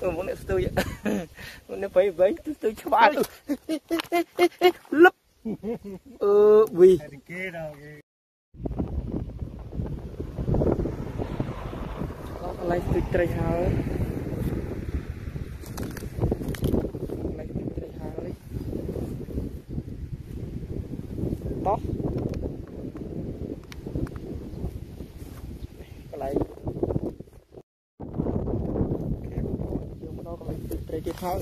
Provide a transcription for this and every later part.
muốn nè tôi muốn nè phải vậy tôi chua lấp vì lấy tôi trai hơi lấy tôi trai hơi tóc lấy dùng nó còn lấy tôi trai kia thôi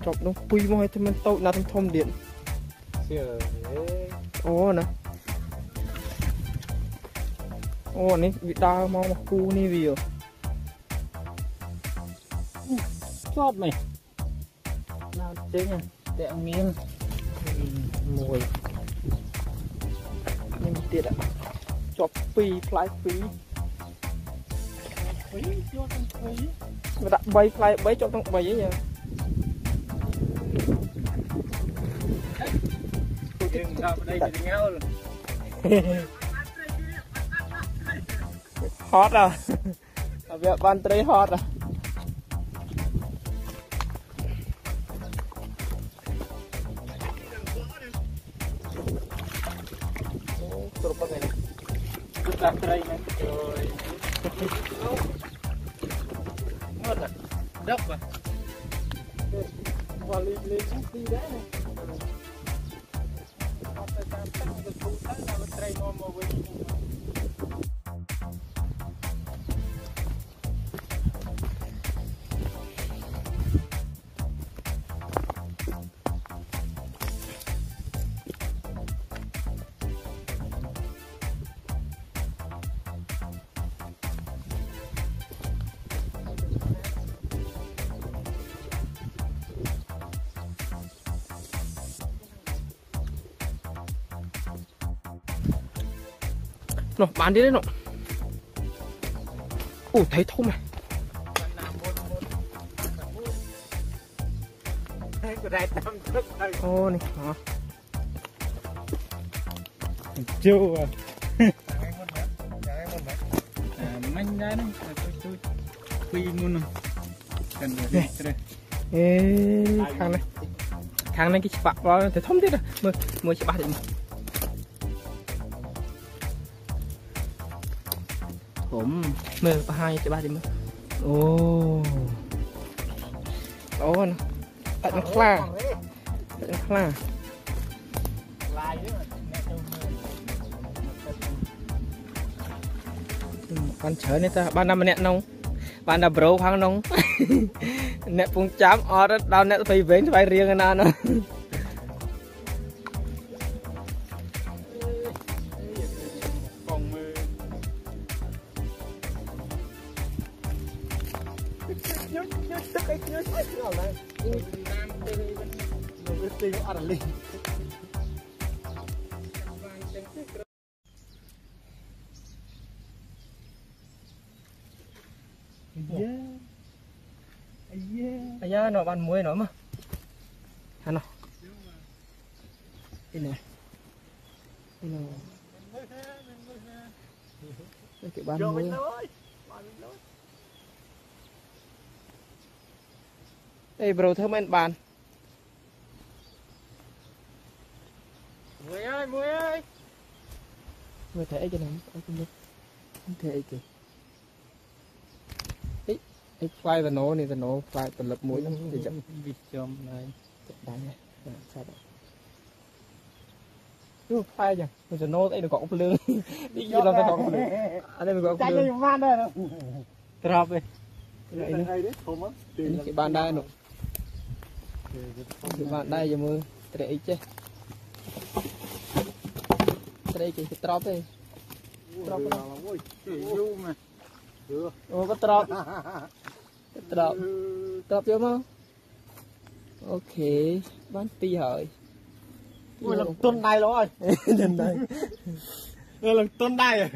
chọc nó quy môi thì mình tụi nào thông điện ô nè ô này bị đau mau mặc cu này vì chóp mày nào thế nha để miếng mồi nhưng tiệt ạ chọc phi fly phi mà đặt bay fly bay chọc trong bay ấy nha hot à việc ban tray hot à tray này rồi mất à đắp à vào lên đi đấy này nó bán đi đấy nó thấy thông này ô này hả chưa à manh ra này tôi phi luôn cần ê khang này cái bạc vào thấy thông thế rồi mới chỉ bạc đượcผมมือhaiจะบ้าดิมั้ยโอ้โอ้นตัดมันคล้าลายด้วยcon chở này ta ban năm nè nông ban đập bro khoang nông nè phun chám ở đó đau nè phải vén phải riêng anh nó yeah, nó bán muối nó mà, hả nó, cái này, cái bán muối, đây bro thơm anh bán, muối ơi, muối thấy cái này, không thấy kì. Cái fly là nó fly từ lập mũi lắm thì chậm vịt chôm này chậm đáy này sao đó Chú phai chẳng, mình sẽ nô đây được cọng lương. Đi gì làm ta cọng lương. À đây mình cọng lương. Chạy van đây rồi. Trọc đi. Cái này đấy, không á. Cái bàn đai nè. Cái bàn đai giờ mưa. Trệ chứ. Trệ cái trọc đi. Trọc đi. Ôi, du mà. Được. Ồ có trọc. Trọc. Trọc chưa không? Ok, bán ti hỏi. Ôi lần tuần này rồi. Lần này. Lần tuần này à?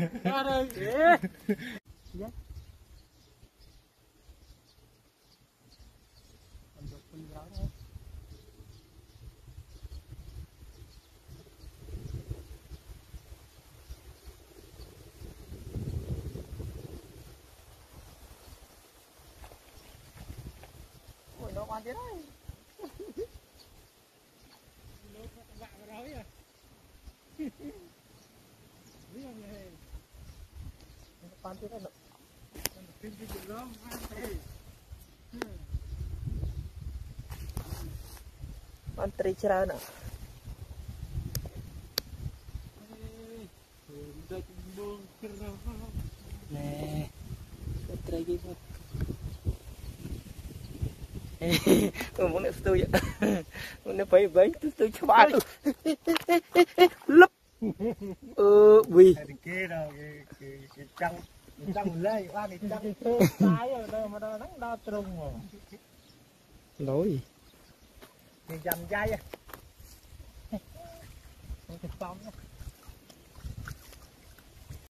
Ôi nó quan thế đấy. Quan thế đấy. Quan tri chả nè. Nè, quan tri gì vậy? Muốn nè tôi muốn nè phải bánh tôi cho bạn lấp vì Kia đâu cái trăng lấy qua cái trăng trái ở đâu mà đó nắng đo trùng mà lối cái dầm dây á cái xong